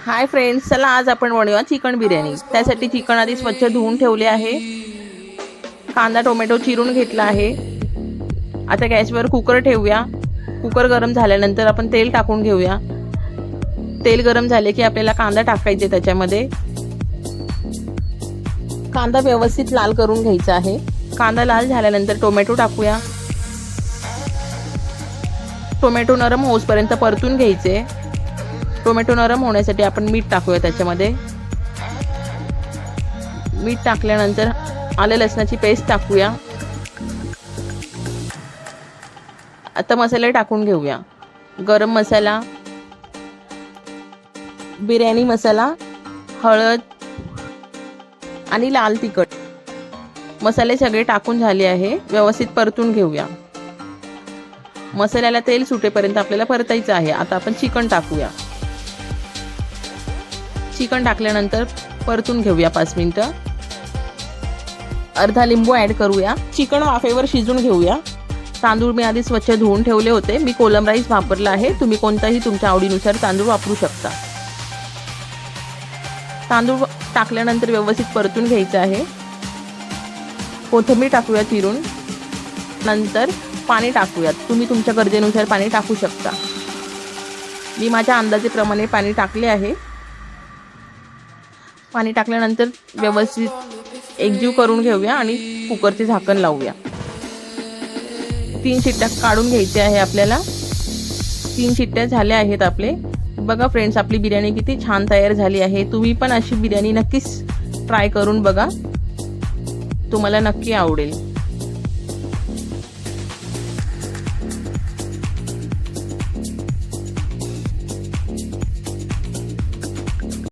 Hi friends, चला आज आपण बनवूया चिकन बिर्याणी। त्यासाठी चिकन आधी स्वच्छ धुवून ठेवले आहे। कांदा टोमॅटो चिरून घेतला आहे। आता गॅसवर कुकर ठेवूया। कुकर गरम झाल्यानंतर आपण तेल टाकून घेऊया। तेल गरम झाले की आपल्याला कांदा टाकायचे त्याच्यामध्ये। कांदा व्यवस्थित लाल करून घ्यायचा आहे। कांदा लाल झाल्यानंतर टोमॅटो टाकूया। टोमॅटो नरम होईपर्यंत परतून घ्यायचे। टोमॅटो नरम होण्यासाठी आपण मीठ टाकूया त्याच्यामध्ये। मीठ टाकल्यानंतर आले लसणाची पेस्ट टाकूया। आता मसाले टाकून घेऊया। गरम मसाला, बिर्याणी मसाला, हळद आणि लाल तिखट। मसाले सगळे टाकून झाले आहे। व्यवस्थित परतून घेऊया। मसाल्याला तेल सुटेपर्यंत आपल्याला परतायचं आहे। आता आपण चिकन टाकूया। चिकन टाकल्यानंतर परतून घेऊया 5 मिनिटं। अर्धा लिंबू ॲड करूया। चिकन वाफेवर शिजून घेऊया। तांदूळ मी आधी स्वच्छ धुवून ठेवले होते। मी कोलम राईस वापरला आहे। तुम्ही कोणताही तुमच्या आवडीनुसार तांदूळ वापरू शकता। तांदूळ टाकल्यानंतर व्यवस्थित परतून घ्यायचं आहे। कोथिंबीर टाकूया चिरून। नंतर पाणी टाकूया। तुम्ही तुमच्या गरजेनुसार पाणी टाकू शकता। मी माझ्या अंदाजेप्रमाणे पाणी टाकले आहे। पाणी टाकल्यानंतर व्यवस्थित एकजीव करून घेऊया आणि कुकरचे झाकण लावूया। 3 शिट्ट्या काढून घ्यायचे आहे आपल्याला। 3 शिट्ट्या झाल्या आहेत आपले। बघा फ्रेंड्स, आपली बिर्याणी किती छान तयार झाली आहे। तुम्ही पण अशी बिर्याणी नक्कीच ट्राय करून बघा, तुम्हाला नक्की आवडेल।